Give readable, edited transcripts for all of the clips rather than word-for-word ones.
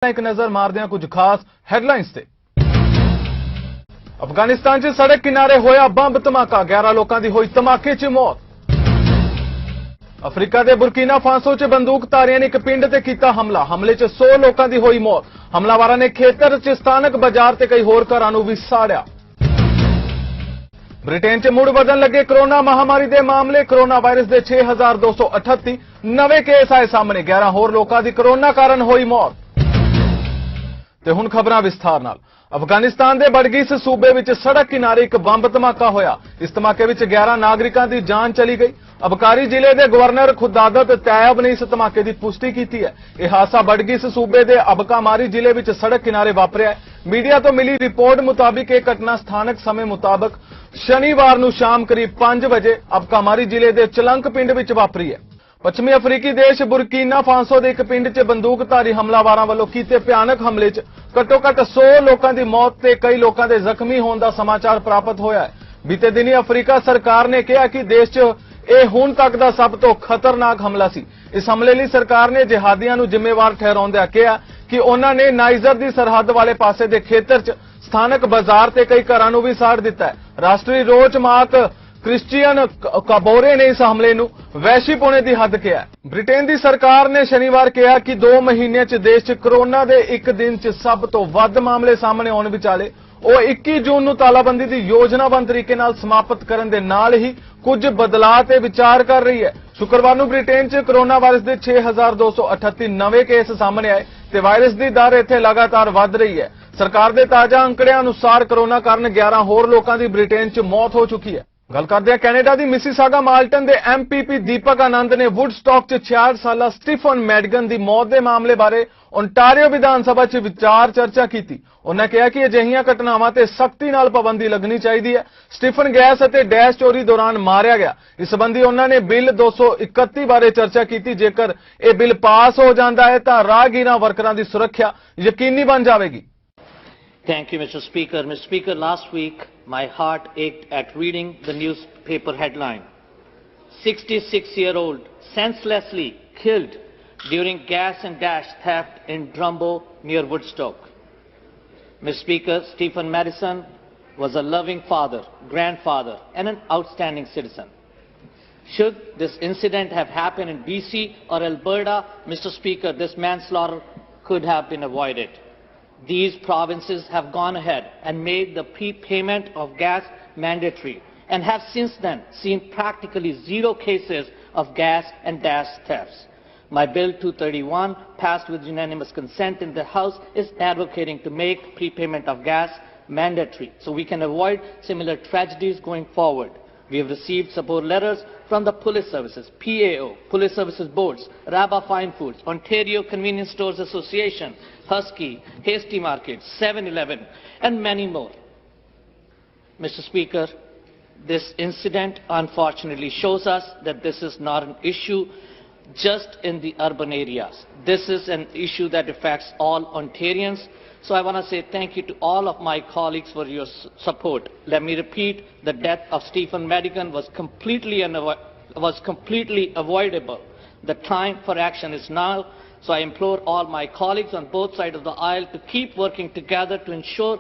एक नजर मारदे कुछ खास हेडलाइंस ते। अफगानिस्तान च सड़क किनारे होया बंब धमाका, 11 लोगों की हुई धमाके च मौत। अफ्रीका के बुरकीना फासो च बंदूकधारियों ने एक पिंड ते कीता हमला, हमले च 100 लोगों की हुई मौत। हमलावरों ने खेतर च स्थानक बाजार ते कई होर घरां नूं भी साड़िया। ब्रिटेन च मुड़ बदन लगे कोरोना महामारी के मामले, कोरोना वायरस के 6238 नवे केस आए सामने, 11 होर लोगों की कोरोना कारण हुई मौत। ते हुण खबरां विस्तार नाल। अफगानिस्तान के बडगीस सूबे विच सड़क किनारे एक बंब धमाका होया। इस धमाके विच 11 नागरिकों की जान चली गई। अबकारी जिले के गवर्नर खुदादत तैयब ने इस धमाके की पुष्टि की है। यह हादसा बडगीस सूबे के अबकामारी जिले विच सड़क किनारे वापरिया। मीडिया तो मिली रिपोर्ट मुताबिक यह घटना स्थानक समय मुताबिक शनिवार नूं शाम करीब 5 बजे अबकामारी जिले के चलंक पिंड विच वापरी है। पश्चिमी अफ्रीकी देश बुरकीना फासो के एक पिंड च बंदूकधारी हमलावरों वालों कीते भयानक हमले च घट्टो घट्ट 100 लोगों की मौत ते कई लोगों के जख्मी होने का समाचार प्राप्त होया है। बीते दिनी अफ्रीका सरकार ने कहा कि देश च यह हुण तक का सब तो खतरनाक हमला सी। इस हमले लई सरकार ने जिहादियों नूं जिम्मेवार ठहराउंदिआं कहा कि उन्हां ने नाइजर की सरहद वाले पासे के खेतर च स्थानक बाजार ते कई घरां नूं भी साड़ दिता है। राष्ट्रीय रोचमाक क्रिश्चियन काबोरे ने इस हमले नूं वैश्वीपुणे की हद किया। ब्रिटेन की सरकार ने शनिवार कहा कि 2 महीने च देश च कोरोना के एक दिन च सब तो वध मामले सामने आने विचाले ਉਹ 21 जून ਨੂੰ ਤਾਲਾਬੰਦੀ ਦੀ ਯੋਜਨਾਬੰਦ ਤਰੀਕੇ ਨਾਲ ਸਮਾਪਤ ਕਰਨ ਦੇ ਨਾਲ ਹੀ ਕੁਝ ਬਦਲਾਅ ਤੇ ਵਿਚਾਰ ਕਰ ਰਹੀ ਹੈ। ਸ਼ੁੱਕਰਵਾਰ ਨੂੰ ਬ੍ਰਿਟੇਨ 'ਚ ਕੋਰੋਨਾ ਵਾਇਰਸ ਦੇ 6238 ਨਵੇਂ ਕੇਸ ਸਾਹਮਣੇ ਆਏ ਤੇ ਵਾਇਰਸ ਦੀ ਦਰ ਇੱਥੇ ਲਗਾਤਾਰ ਵਧ ਰਹੀ ਹੈ। ਸਰਕਾਰ ਦੇ ਤਾਜ਼ਾ ਅੰਕੜਿਆਂ ਅਨੁਸਾਰ ਕੋਰੋਨਾ ਕਾਰਨ 11 ਹੋਰ ਲੋਕਾਂ ਦੀ ਬ੍ਰਿਟੇਨ 'ਚ ਮੌਤ ਹੋ ਚੁੱਕੀ ਹੈ। गल करते हैं कैनेडा की मिसिसागा माल्टन के एमपीपी दीपक आनंद ने वुडस्टॉक च 66 साला स्टीफन मैडिगन की मौत के मामले बारे ओंटारियो विधान सभा च विचार चर्चा की। उन्होंने कहा कि अजिहियां घटनावां ते सख्ती नाल पाबंदी लगनी चाहिए है। स्टीफन गैस और डैश चोरी दौरान मारिया गया। इस संबंधी उन्होंने बिल 231 बारे चर्चा की। जेकर यह बिल पास हो जाता है तो राहगीरां वर्करां की सुरक्षा यकीनी बन जाएगी। Thank you, Mr. Speaker. Mr. Speaker, last week my heart ached at reading the newspaper headline. 66-year-old senselessly killed during gas and dash theft in Drumbo near Woodstock. Mr. Speaker, Stephen Madison was a loving father, grandfather and an outstanding citizen. Should this incident have happened in BC or Alberta, Mr. Speaker, this manslaughter could have been avoided. These provinces have gone ahead and made the prepayment of gas mandatory and have since then seen practically 0 cases of gas and dash thefts. My Bill 231, passed with unanimous consent in the House, is advocating to make prepayment of gas mandatory so we can avoid similar tragedies going forward. We have received support letters from the Police Services, PAO, Police Services Boards, Rabba Fine Foods, Ontario Convenience Stores Association, Husky, Hasty Market, 7-Eleven, and many more. Mr. Speaker, this incident unfortunately shows us that this is not an issue just in the urban areas. This is an issue that affects all Ontarians. So I want to say thank you to all of my colleagues for your support. Let me repeat, the death of Stephen Madigan was completely avoidable. The time for action is now. So I implore all my colleagues on both sides of the aisle to keep working together to ensure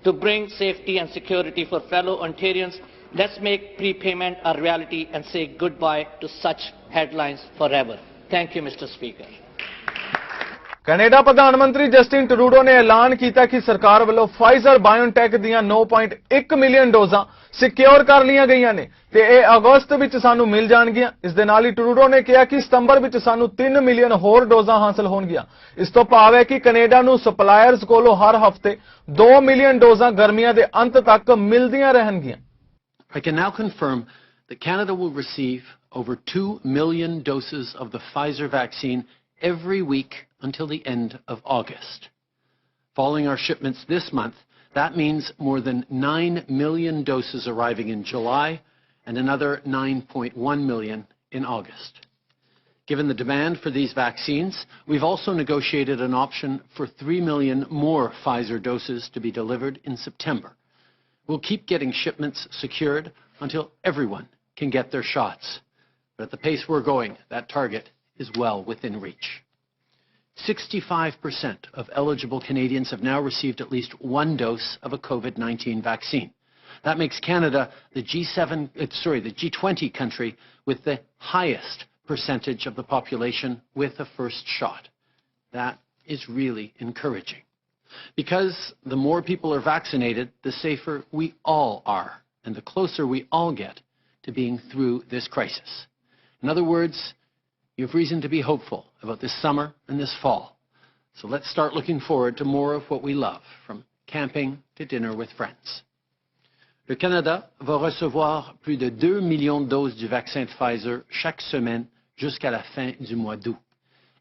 to bring safety and security for fellow Ontarians. Let's make prepayment a reality and say goodbye to such headlines forever. Thank you, Mr. Speaker. Canada प्रधानमंत्री Justin Trudeau ने ऐलान किया कि सरकार वालों Pfizer biotech दियां 9.1 million डोज़ां secure कर लिया गई ने ते यह अगस्त विच सानू मिल जाणगियां। इस दे नाल ही ट्रूडो ने कहा कि सितंबर विच सानू 3 मिलियन होर डोज़ां हासिल होणगियां। इस तो भाव है कि कनेडा नू सप्लायर्स कोलों हर हफ्ते 2 मिलियन डोज़ां गर्मियां दे अंत तक मिलदियां रहणगियां। I can now confirm that Canada will receive over 2 million doses of the Pfizer vaccine every week until the end of August. Following our shipments this month, that means more than 9 million doses arriving in July and another 9.1 million in August. Given the demand for these vaccines, we've also negotiated an option for 3 million more Pfizer doses to be delivered in September. We'll keep getting shipments secured until everyone can get their shots. But at the pace we're going, that target is well within reach. 65% of eligible Canadians have now received at least one dose of a COVID-19 vaccine. That makes Canada the G20 country with the highest percentage of the population with a first shot. That is really encouraging. Because the more people are vaccinated, the safer we all are, and the closer we all get to being through this crisis. In other words, you have reason to be hopeful about this summer and this fall. So let's start looking forward to more of what we love, from camping to dinner with friends. Le Canada va recevoir plus de 2 millions de doses du vaccin de Pfizer chaque semaine jusqu'à la fin du mois d'août.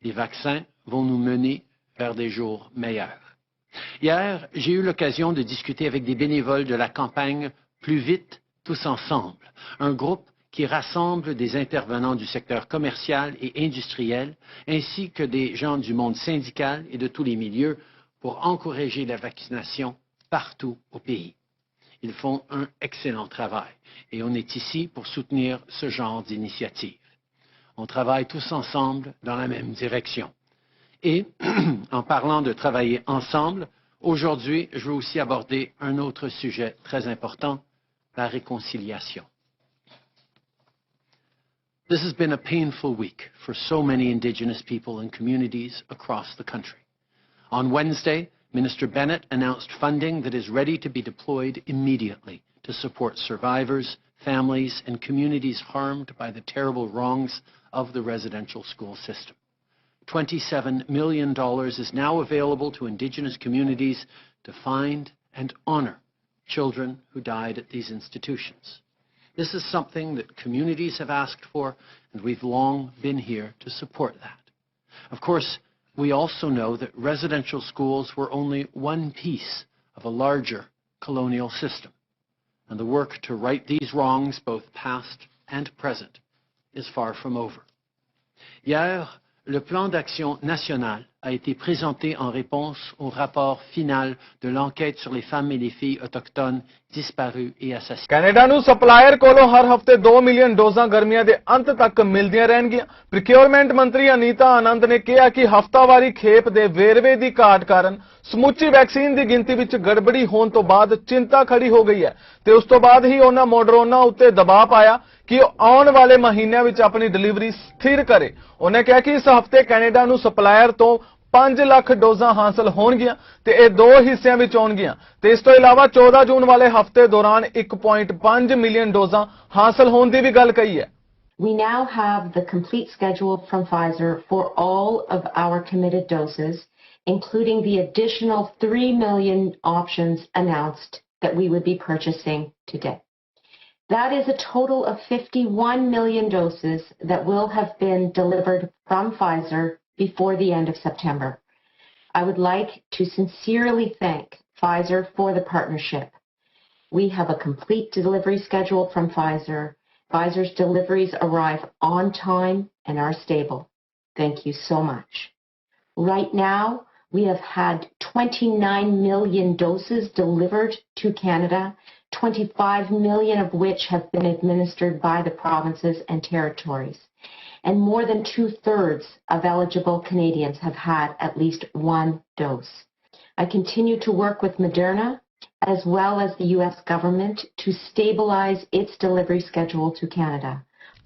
Les vaccins vont nous mener vers des jours meilleurs. Hier, j'ai eu l'occasion de discuter avec des bénévoles de la campagne Plus vite, tous ensemble, un groupe qui rassemble des intervenants du secteur commercial et industriel, ainsi que des gens du monde syndical et de tous les milieux, pour encourager la vaccination partout au pays. Ils font un excellent travail et on est ici pour soutenir ce genre d'initiative. On travaille tous ensemble dans la même direction. Et, en parlant de travailler ensemble, aujourd'hui, je veux aussi aborder un autre sujet très important, la réconciliation. This has been a painful week for so many Indigenous people and communities across the country. On Wednesday, Minister Bennett announced funding that is ready to be deployed immediately to support survivors, families, and communities harmed by the terrible wrongs of the residential school system. $27 million is now available to Indigenous communities to find and honor children who died at these institutions. This is something that communities have asked for, and we've long been here to support that. Of course, we also know that residential schools were only one piece of a larger colonial system, and the work to right these wrongs, both past and present, is far from over. Hier, le plan d'action national a été présenté en réponse au rapport final de l'enquête sur les femmes et les filles autochtones disparues et assassinées. Canada ਨੂੰ supplier ਕੋਲੋਂ ਹਰ ਹਫ਼ਤੇ 2 million ਡੋਜ਼ਾਂ ਗਰਮੀਆਂ ਦੇ ਅੰਤ ਤੱਕ ਮਿਲਦੀਆਂ ਰਹਿਣਗੀਆਂ। Procurement ਮੰਤਰੀ ਅਨੀਤਾ ਆਨੰਦ ਨੇ ਕਿਹਾ ਕਿ ਹਫ਼ਤਾਵਾਰੀ ਖੇਪ ਦੇ ਵੇਰਵੇ ਦੀ ਘਾਟ ਕਾਰਨ ਸਮੁੱਚੀ ਵੈਕਸੀਨ ਦੀ ਗਿਣਤੀ ਵਿੱਚ ਗੜਬੜੀ ਹੋਣ ਤੋਂ ਬਾਅਦ ਚਿੰਤਾ ਖੜੀ ਹੋ ਗਈ ਹੈ ਤੇ ਉਸ ਤੋਂ ਬਾਅਦ ਹੀ ਉਹਨਾਂ ਮੋਡਰੋਨਾ ਉੱਤੇ ਦਬਾਅ ਪਾਇਆ ਕਿ ਉਹ ਆਉਣ ਵਾਲੇ ਮਹੀਨਿਆਂ ਵਿੱਚ ਆਪਣੀ ਡਿਲੀਵਰੀ ਸਥਿਰ ਕਰੇ। ਉਹਨੇ ਕਿਹਾ ਕਿ ਇਸ ਹਫ਼ਤੇ ਕੈਨੇਡਾ ਨੂੰ ਸਪਲਾਇਰ ਤੋਂ 5 ਲੱਖ ਡੋਜ਼ਾਂ ਹਾਸਲ ਹੋਣਗੀਆਂ ਤੇ ਇਹ ਦੋ ਹਿੱਸਿਆਂ ਵਿੱਚ ਆਉਣਗੀਆਂ ਤੇ ਇਸ ਤੋਂ ਇਲਾਵਾ 14 ਜੂਨ ਵਾਲੇ ਹਫ਼ਤੇ ਦੌਰਾਨ 1.5 ਮਿਲੀਅਨ ਡੋਜ਼ਾਂ ਹਾਸਲ ਹੋਣ ਦੀ ਵੀ ਗੱਲ ਕਹੀ ਹੈ। We now have the complete schedule from Pfizer for all of our committed doses, including the additional 3 million options announced that we would be purchasing today. That is a total of 51 million doses that will have been delivered from Pfizer before the end of September. I would like to sincerely thank Pfizer for the partnership. We have a complete delivery schedule from Pfizer. Pfizer's deliveries arrive on time and are stable. Thank you so much. Right now, we have had 29 million doses delivered to Canada, 25 million of which have been administered by the provinces and territories. And more than 2/3 of eligible Canadians have had at least one dose. I continue to work with Moderna as well as the U.S. government to stabilize its delivery schedule to Canada.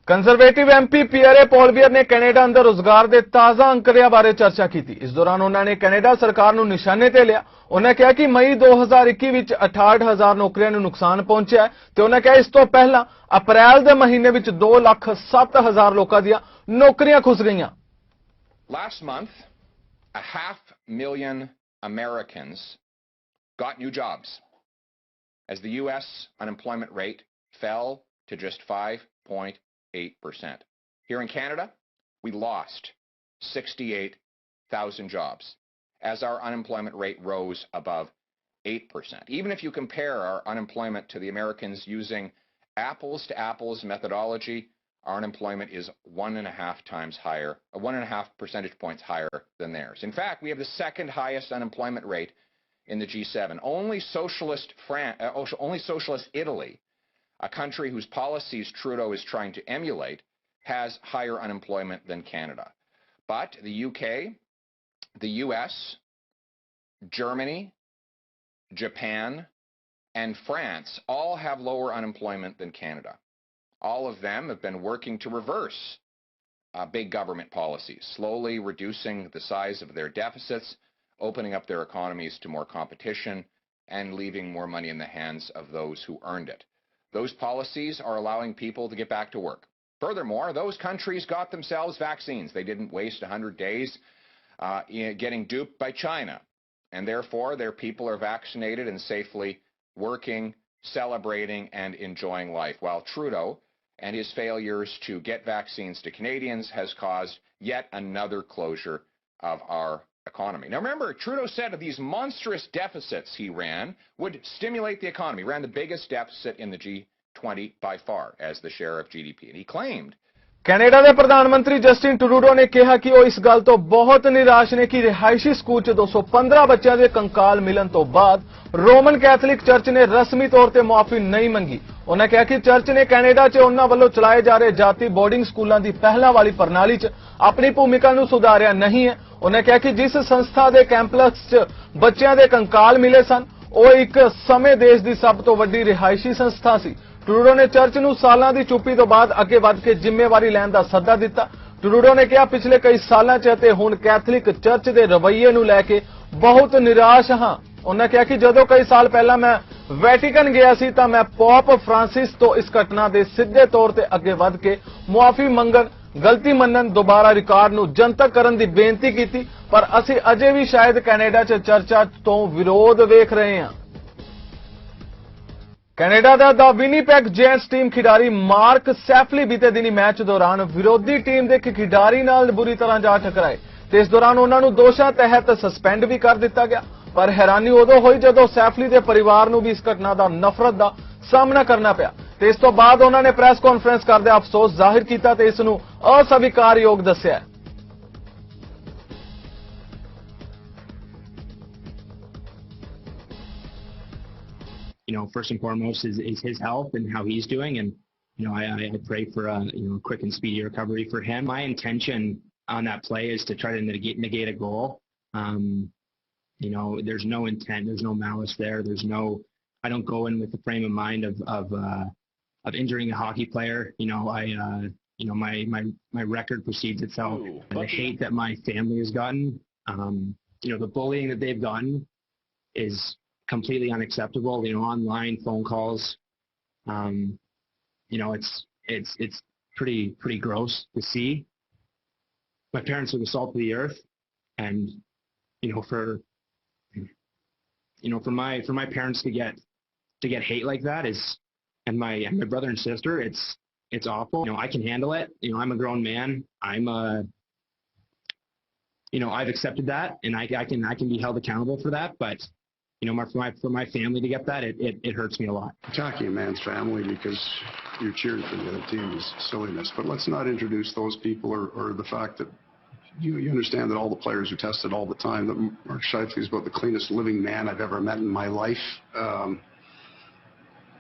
Conservative MP Pierre Poilievre ਨੇ Canada ਅੰਦਰ ਰੁਜ਼ਗਾਰ ਦੇ ਤਾਜ਼ਾ ਅੰਕੜਿਆਂ ਬਾਰੇ ਚਰਚਾ ਕੀਤੀ। ਇਸ ਦੌਰਾਨ ਉਹਨਾਂ ਨੇ ਕੈਨੇਡਾ ਸਰਕਾਰ ਨੂੰ ਨਿਸ਼ਾਨੇ ਤੇ ਲਿਆ। ਉਹਨਾਂ ਕਿਹਾ ਕਿ ਮਈ 2021 ਵਿੱਚ 68,000 ਨੌਕਰੀਆਂ ਨੂੰ ਨੁਕਸਾਨ ਪਹੁੰਚਿਆ ਤੇ ਉਹਨਾਂ ਕਿਹਾ ਇਸ ਤੋਂ ਪਹਿਲਾਂ ਅਪ੍ਰੈਲ ਦੇ ਮਹੀਨੇ ਵਿੱਚ 2,07,000 ਲੋਕਾਂ ਦੀਆਂ ਨੌਕਰੀਆਂ ਖੁੱਸ ਗਈਆਂ। Last month, 500,000 Americans got new jobs as the U.S. unemployment rate fell to just 5.8%. Here in Canada, we lost 68,000 jobs as our unemployment rate rose above 8%. Even if you compare our unemployment to the Americans using apples-to-apples methodology, our unemployment is 1.5 times higher, 1.5 percentage points higher than theirs. In fact, we have the second highest unemployment rate in the G7. Only socialist Italy, a country whose policies Trudeau is trying to emulate, has higher unemployment than Canada. But the UK The US, Germany, Japan, and France all have lower unemployment than Canada. All of them have been working to reverse big government policies, slowly reducing the size of their deficits, opening up their economies to more competition, and leaving more money in the hands of those who earned it. Those policies are allowing people to get back to work. Furthermore, those countries got themselves vaccines. They didn't waste 100 days getting duped by China. And therefore, their people are vaccinated and safely working, celebrating, and enjoying life, while Trudeau and his failures to get vaccines to Canadians has caused yet another closure of our economy. Now remember, Trudeau said that these monstrous deficits he ran would stimulate the economy. He ran the biggest deficit in the G20 by far as the share of GDP. And he claimed Canada ਦੇ ਪ੍ਰਧਾਨ ਮੰਤਰੀ Justin Trudeau ਨੇ ਕਿਹਾ ਕਿ ਉਹ ਇਸ ਗੱਲ ਤੋਂ ਬਹੁਤ ਨਿਰਾਸ਼ ਨੇ ਕਿ ਰਿਹਾਇਸ਼ੀ ਸਕੂਲ 'ਚ 215 ਬੱਚਿਆਂ ਦੇ ਕੰਕਾਲ ਮਿਲਣ ਤੋਂ ਬਾਅਦ ਰੋਮਨ ਕੈਥੋਲਿਕ ਚਰਚ ਨੇ ਰਸਮੀ ਤੌਰ ਤੇ ਮੁਆਫੀ ਨਹੀਂ ਮੰਗੀ। ਉਹਨਾਂ ਕਿਹਾ ਕਿ ਚਰਚ ਨੇ ਕੈਨੇਡਾ 'ਚ ਉਹਨਾਂ ਵੱਲੋਂ ਚਲਾਏ ਜਾ ਰਹੇ ਜਾਤੀ ਬੋਰਡਿੰਗ ਸਕੂਲਾਂ ਦੀ ਪਹਿਲਾਂ ਵਾਲੀ ਪ੍ਰਣਾਲੀ 'ਚ ਆਪਣੀ ਭੂਮਿਕਾ ਨੂੰ ਸੁਧਾਰਿਆ ਨਹੀਂ ਹੈ। ਉਹਨਾਂ ਕਿਹਾ ਕਿ ਜਿਸ ਸੰਸਥਾ ਦੇ ਕੈਂਪਸ 'ਚ ਬੱਚਿਆਂ ਦੇ ਕੰਕਾਲ ਮਿਲੇ ਸਨ ਉਹ ਇੱਕ ਸਮੇਂ ਦੇਸ਼ ਦੀ ਸਭ ਤੋਂ ਵੱਡੀ ਰਿਹਾਇਸ਼ੀ ਸੰਸਥਾ ਸੀ। ਟਰੂਡੋ ਨੇ ਚਰਚ ਨੂੰ ਸਾਲਾਂ ਦੀ ਚੁੱਪੀ ਤੋਂ ਬਾਅਦ ਅੱਗੇ ਵਧ ਕੇ ਜ਼ਿੰਮੇਵਾਰੀ ਲੈਣ ਦਾ ਸੱਦਾ ਦਿੱਤਾ। ਟਰੂਡੋ ਨੇ ਕਿਹਾ ਪਿਛਲੇ ਕਈ ਸਾਲਾਂ 'ਚ ਅਤੇ ਹੁਣ ਕੈਥੋਲਿਕ ਚਰਚ ਦੇ ਰਵੱਈਏ ਨੂੰ ਲੈ ਕੇ ਬਹੁਤ ਨਿਰਾਸ਼ ਹਾਂ। ਉਹਨਾਂ ਕਿਹਾ ਕਿ ਜਦੋਂ ਕਈ ਸਾਲ ਪਹਿਲਾਂ ਮੈਂ ਵੈਟੀਕਨ ਗਿਆ ਸੀ ਤਾਂ ਮੈਂ ਪੋਪ ਫ੍ਰਾਂਸਿਸ ਤੋਂ ਇਸ ਘਟਨਾ ਦੇ ਸਿੱਧੇ ਤੌਰ ਤੇ ਅੱਗੇ ਵਧ ਕੇ ਮੁਆਫੀ ਮੰਗਣ, ਗਲਤੀ ਮੰਨਣ, ਦੁਬਾਰਾ ਰਿਕਾਰਡ ਨੂੰ ਜਨਤਕ ਕਰਨ ਦੀ ਬੇਨਤੀ ਕੀਤੀ, ਪਰ ਅਸੀਂ ਅਜੇ ਵੀ ਸ਼ਾਇਦ ਕੈਨੇਡਾ 'ਚ ਚਰਚਾ ਤੋਂ ਵਿਰੋਧ ਵੇਖ ਰਹੇ ਹਾਂ। ਕੈਨੇਡਾ ਦਾ ਵਿਨੀਪੈਗ ਜੈਂਟਸ ਟੀਮ ਖਿਡਾਰੀ ਮਾਰਕ ਸੈਫਲੀ ਬੀਤੇ ਦਿਨੀ ਮੈਚ ਦੌਰਾਨ ਵਿਰੋਧੀ ਟੀਮ ਦੇ ਇੱਕ ਖਿਡਾਰੀ ਨਾਲ ਬੁਰੀ ਤਰ੍ਹਾਂ ਜਾ ਟਕਰਾਏ ਤੇ ਇਸ ਦੌਰਾਨ ਉਹਨਾਂ ਨੂੰ ਦੋਸ਼ਾਂ ਤਹਿਤ ਸਸਪੈਂਡ ਵੀ ਕਰ ਦਿੱਤਾ ਗਿਆ। ਪਰ ਹੈਰਾਨੀ ਉਦੋਂ ਹੋਈ ਜਦੋਂ ਸੈਫਲੀ ਦੇ ਪਰਿਵਾਰ ਨੂੰ ਵੀ ਇਸ ਘਟਨਾ ਦਾ ਨਫ਼ਰਤ ਦਾ ਸਾਹਮਣਾ ਕਰਨਾ ਪਿਆ ਤੇ ਇਸ ਤੋਂ ਬਾਅਦ ਉਹਨਾਂ ਨੇ ਪ੍ਰੈਸ ਕਾਨਫਰੰਸ ਕਰਦੇ ਅਫਸੋਸ ਜ਼ਾਹਿਰ ਕੀਤਾ ਤੇ ਇਸ ਨੂੰ ਅਸਵੀਕਾਰਯੋਗ ਦੱਸਿਆ। First and foremost is his health and how he's doing, and I pray for a quick and speedy recovery for him. My intention on that play is to try to negate a goal. There's no intent, there's no malice there. I don't go in with the frame of mind of injuring a hockey player. My record precedes itself. The hate that my family has gotten, the bullying that they've gotten is completely unacceptable. Online phone calls, it's pretty gross to see. My parents are the salt of the earth, and for my parents to get hate like that and my brother and sister, it's awful. I can handle it. I'm a grown man. I've accepted that, and I can be held accountable for that, but for my family to get that, it hurts me a lot. Attacking a man's family because you're cheering for the other team is silliness. But let's not introduce those people or the fact that you understand that all the players are tested all the time, that Mark Scheifele is about the cleanest living man I've ever met in my life.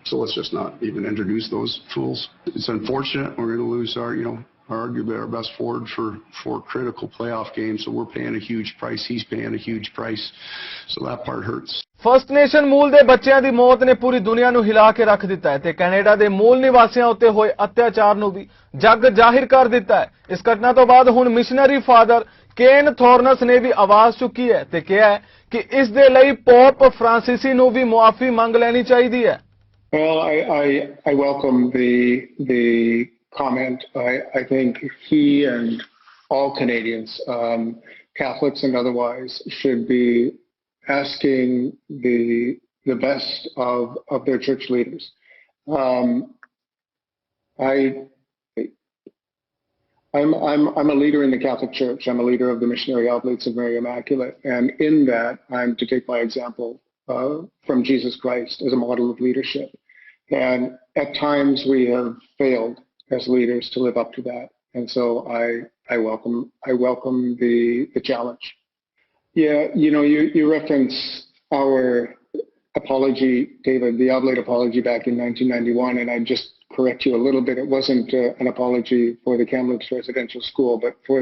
So let's just not even introduce those fools. It's unfortunate. We're going to lose arguably our best forward for 4 critical playoff games, so we're paying a huge price. He's paying a huge price, so that part hurts. First nation ਮੂਲ ਦੇ ਬੱਚਿਆਂ ਦੀ ਮੌਤ ਨੇ ਪੂਰੀ ਦੁਨੀਆ ਨੂੰ ਹਿਲਾ ਕੇ ਰੱਖ ਦਿੱਤਾ ਹੈ ਤੇ ਕੈਨੇਡਾ ਦੇ ਮੂਲ ਨਿਵਾਸੀਆਂ ਉੱਤੇ ਹੋਏ ਅਤਿਆਚਾਰ ਨੂੰ ਵੀ ਜੱਗ ਜ਼ਾਹਿਰ ਕਰ ਦਿੱਤਾ ਹੈ। ਇਸ ਘਟਨਾ ਤੋਂ ਬਾਅਦ ਹੁਣ ਮਿਸ਼ਨਰੀ ਫਾਦਰ ਕੇਨ ਥੋਰਨਸ ਨੇ ਵੀ ਆਵਾਜ਼ ਚੁੱਕੀ ਹੈ ਤੇ ਕਿਹਾ ਹੈ ਕਿ ਇਸ ਦੇ ਲਈ ਪੋਪ ਫ੍ਰਾਂਸਿਸੀ ਨੂੰ ਵੀ ਮੁਆਫੀ ਮੰਗ ਲੈਣੀ ਚਾਹੀਦੀ ਹੈ। Well, I welcome the comment. I think he and all Canadians, Catholics and otherwise, should be asking the best of their church leaders. I'm a leader in the Catholic Church. I'm a leader of the Missionary Oblates of Mary Immaculate, and in that, I'm to take my example from Jesus Christ as a model of leadership. And at times we have failed as leaders to live up to that, and so I welcome the challenge. Yeah, you reference our apology, David, the Oblate apology back in 1991, and I'd just correct you a little bit. It wasn't an apology for the Kamloops Residential School, but for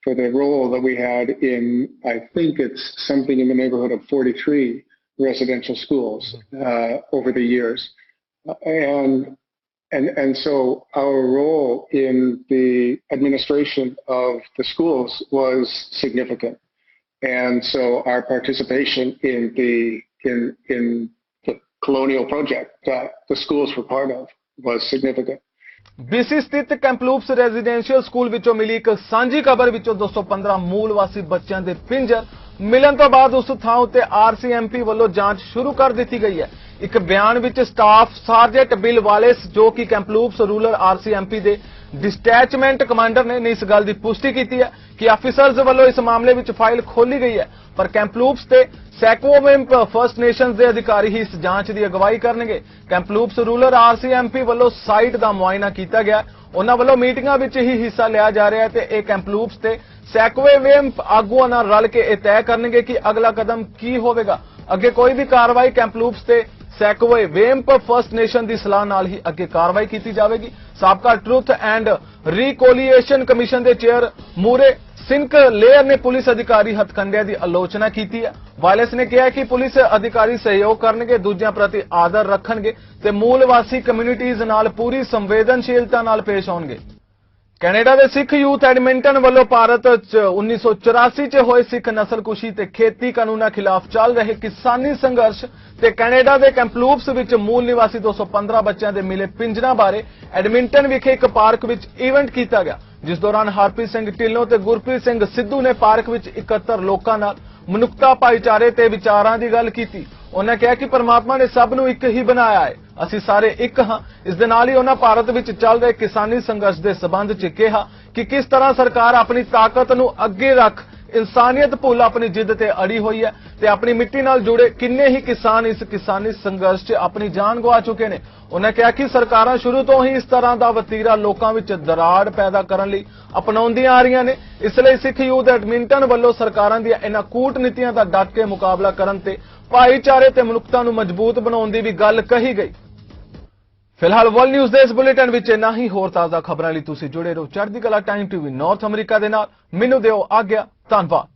for the role that we had in, I think it's something in the neighborhood of 43 residential schools over the years. And so our role in the administration of the schools was significant. And so our participation in the colonial project that the schools were part of was significant. BC ਸਥਿਤ ਕੈਂਪਲੂਪਸ residential school ਵਿੱਚੋਂ ਮਿਲੀ ਇੱਕ ਸਾਂਝੀ ਖਬਰ ਵਿੱਚੋਂ 215 ਮੂਲ ਵਾਸੀ ਬੱਚਿਆਂ ਦੇ ਪਿੰਜਰ ਮਿਲਣ ਤੋਂ ਬਾਅਦ ਉਸ ਥਾਂ ਉੱਤੇ RCMP ਵੱਲੋਂ ਜਾਂਚ ਸ਼ੁਰੂ ਕਰ ਦਿੱਤੀ ਗਈ ਹੈ। ਇੱਕ ਬਿਆਨ ਵਿੱਚ ਸਟਾਫ ਸਾਰਜੈਂਟ ਬਿਲ ਵਾਲੇਸ ਜੋ ਕਿ ਕੈਂਪਲੂਪਸ ਰੂਰਲ RCMP ਦੇ ਡਿਸਟੈਚਮੈਂਟ ਕਮਾਂਡਰ ਨੇ ਇਸ ਗੱਲ ਦੀ ਪੁਸ਼ਟੀ ਕੀਤੀ ਹੈ ਕਿ ਆਫੀਸਰਜ਼ ਵੱਲੋਂ ਇਸ ਮਾਮਲੇ ਵਿੱਚ ਫਾਈਲ ਖੋਲੀ ਗਈ ਹੈ, ਪਰ ਕੈਂਪਲੂਪਸ ਤੇ ਸੈਕਵੋਵਿੰਪ ਫਰਸਟ ਨੇਸ਼ਨਸ ਦੇ ਅਧਿਕਾਰੀ ਹੀ ਇਸ ਜਾਂਚ ਦੀ ਅਗਵਾਈ ਕਰਨਗੇ। ਕੈਂਪਲੂਪਸ ਰੂਰਲ RCMP ਵੱਲੋਂ ਸਾਈਟ ਦਾ ਮੁਆਇਨਾ ਕੀਤਾ ਗਿਆ। ਉਹਨਾਂ ਵੱਲੋਂ ਮੀਟਿੰਗਾਂ ਵਿੱਚ ਹੀ ਹਿੱਸਾ ਲਿਆ ਜਾ ਰਿਹਾ ਹੈ ਤੇ ਇਹ ਕੈਂਪਲੂਪਸ ਤੇ ਸੈਕਵੋਵਿੰਪ ਆਗੂਆਂ ਨਾਲ ਰਲ ਕੇ ਇਹ ਤੈਅ ਕਰਨਗੇ ਕਿ ਅਗਲਾ ਕਦਮ ਕੀ ਹੋਵੇਗਾ। ਅੱਗੇ ਕੋਈ ਵੀ ਕਾਰਵਾਈ ਕੈਂਪਲੂਪਸ ਤੇ ਸੈਕਵੋਵਿੰਪ ਫਰਸਟ ਨੇਸ਼ਨ ਦੀ ਸਲਾਹ ਨਾਲ ਹੀ ਅੱਗੇ ਕਾਰਵਾਈ ਕੀਤੀ ਜਾਵੇਗੀ। ਸਾਬਕਾ ਟਰੁਥ ਐਂਡ ਰੀਕੋਲੀਏਸ਼ਨ ਕਮਿਸ਼ਨ ਦੇ ਚੇਅਰ ਮੂਰੇ ਸਿੰਕ ਲੇਅਰ ਨੇ ਪੁਲਿਸ ਅਧਿਕਾਰੀ ਹੱਥਕੰਡਿਆਂ ਦੀ ਆਲੋਚਨਾ ਕੀਤੀ ਹੈ। ਵਾਇਲਸ ਨੇ ਕਿਹਾ ਕਿ ਪੁਲਿਸ ਅਧਿਕਾਰੀ ਸਹਿਯੋਗ ਕਰਨਗੇ, ਦੂਜਿਆਂ ਪ੍ਰਤੀ ਆਦਰ ਰੱਖਣਗੇ ਤੇ ਮੂਲ ਵਾਸੀ ਕਮਿਊਨਿਟੀਜ਼ ਨਾਲ ਪੂਰੀ ਸੰਵੇਦਨਸ਼ੀਲਤਾ ਨਾਲ ਪੇਸ਼ ਆਉਣਗੇ। ਕੈਨੇਡਾ ਦੇ ਸਿੱਖ ਯੂਥ ਐਡਮਿੰਟਨ ਵੱਲੋਂ ਭਾਰਤ 'ਚ 1984 'ਚ ਹੋਏ ਸਿੱਖ ਨਸਲਕੁਸ਼ੀ ਤੇ ਖੇਤੀ ਕਾਨੂੰਨਾਂ ਖਿਲਾਫ ਚੱਲ ਰਹੇ ਕਿਸਾਨੀ ਸੰਘਰਸ਼ ਤੇ ਕੈਨੇਡਾ ਦੇ ਕੈਂਪਲੂਪਸ ਵਿੱਚ ਮੂਲ ਨਿਵਾਸੀ 215 ਬੱਚਿਆਂ ਦੇ ਮਿਲੇ ਪਿੰਜਰਾਂ ਬਾਰੇ ਐਡਮਿੰਟਨ ਵਿਖੇ ਇੱਕ ਪਾਰਕ ਵਿੱਚ ਇਵੈਂਟ ਕੀਤਾ ਗਿਆ, ਜਿਸ ਦੌਰਾਨ ਹਰਪ੍ਰੀਤ ਸਿੰਘ ਢਿੱਲੋਂ ਤੇ ਗੁਰਪ੍ਰੀਤ ਸਿੰਘ ਸਿੱਧੂ ਨੇ ਪਾਰਕ ਵਿੱਚ 71 ਲੋਕਾਂ ਨਾਲ ਮਨੁੱਖਤਾ, ਭਾਈਚਾਰੇ ਤੇ ਵਿਚਾਰਾਂ ਦੀ ਗੱਲ ਕੀਤੀ। ਉਹਨਾਂ ਕਿਹਾ ਕਿ ਪਰਮਾਤਮਾ ਨੇ ਸਭ ਨੂੰ ਇੱਕ ਹੀ ਬਣਾਇਆ ਹੈ, ਅਸੀਂ ਸਾਰੇ ਇੱਕ ਹਾਂ। ਇਸ ਦੇ ਨਾਲ ਹੀ ਉਹਨਾਂ ਭਾਰਤ ਵਿੱਚ ਚੱਲ ਰਹੇ ਕਿਸਾਨੀ ਸੰਘਰਸ਼ ਦੇ ਸਬੰਧ 'ਚ ਕਿਹਾ ਕਿ ਕਿਸ ਤਰ੍ਹਾਂ ਸਰਕਾਰ ਆਪਣੀ ਤਾਕਤ ਨੂੰ ਅੱਗੇ ਰੱਖ ਇਨਸਾਨੀਅਤ ਭੁੱਲ ਆਪਣੀ ਜਿੱਦ ਤੇ ਅੜੀ ਹੋਈ ਹੈ ਤੇ ਆਪਣੀ ਮਿੱਟੀ ਨਾਲ ਜੁੜੇ ਕਿੰਨੇ ਹੀ ਕਿਸਾਨ ਇਸ ਕਿਸਾਨੀ ਸੰਘਰਸ਼ 'ਚ ਆਪਣੀ ਜਾਨ ਗਵਾ ਚੁੱਕੇ ਨੇ। ਉਹਨਾਂ ਕਿਹਾ ਕਿ ਸਰਕਾਰਾਂ ਸ਼ੁਰੂ ਤੋਂ ਹੀ ਇਸ ਤਰ੍ਹਾਂ ਦਾ ਵਤੀਰਾ ਲੋਕਾਂ ਵਿੱਚ ਦਰਾੜ ਪੈਦਾ ਕਰਨ ਲਈ ਅਪਣਾਉਂਦੀਆਂ ਆ ਰਹੀਆਂ ਨੇ। ਇਸ ਲਈ ਸਿੱਖ ਯੂਥ ਐਡਮਿੰਟਨ ਵੱਲੋਂ ਸਰਕਾਰਾਂ ਦੀਆਂ ਇਹਨਾਂ ਕੂਟਨੀਤੀਆਂ ਦਾ ਡਟ ਕੇ ਮੁਕਾਬਲਾ ਕਰਨ ਤੇ ਭਾਈਚਾਰੇ ਤੇ ਮਨੁੱਖਤਾ ਨੂੰ ਮਜ਼ਬੂਤ ਬਣਾਉਣ ਦੀ ਵੀ ਗੱਲ ਕਹੀ ਗਈ। ਫਿਲਹਾਲ ਵਰਲਡ ਨਿਊਜ਼ ਦੇ ਇਸ ਬੁਲੇਟਿਨ ਵਿੱਚ ਇੰਨਾ ਹੀ। ਹੋਰ ਤਾਜ਼ਾ ਖਬਰਾਂ ਲਈ ਤੁਸੀਂ ਜੁੜੇ ਰਹੋ ਚੜ੍ਹਦੀ ਕਲਾ ਟਾਈਮ ਟੀਵੀ ਨਾਰਥ ਅਮਰੀਕਾ ਦੇ ਨਾਲ। ਮੈਨੂੰ ਦਿਓ ਆਗਿਆ। ਧੰਨਵਾਦ।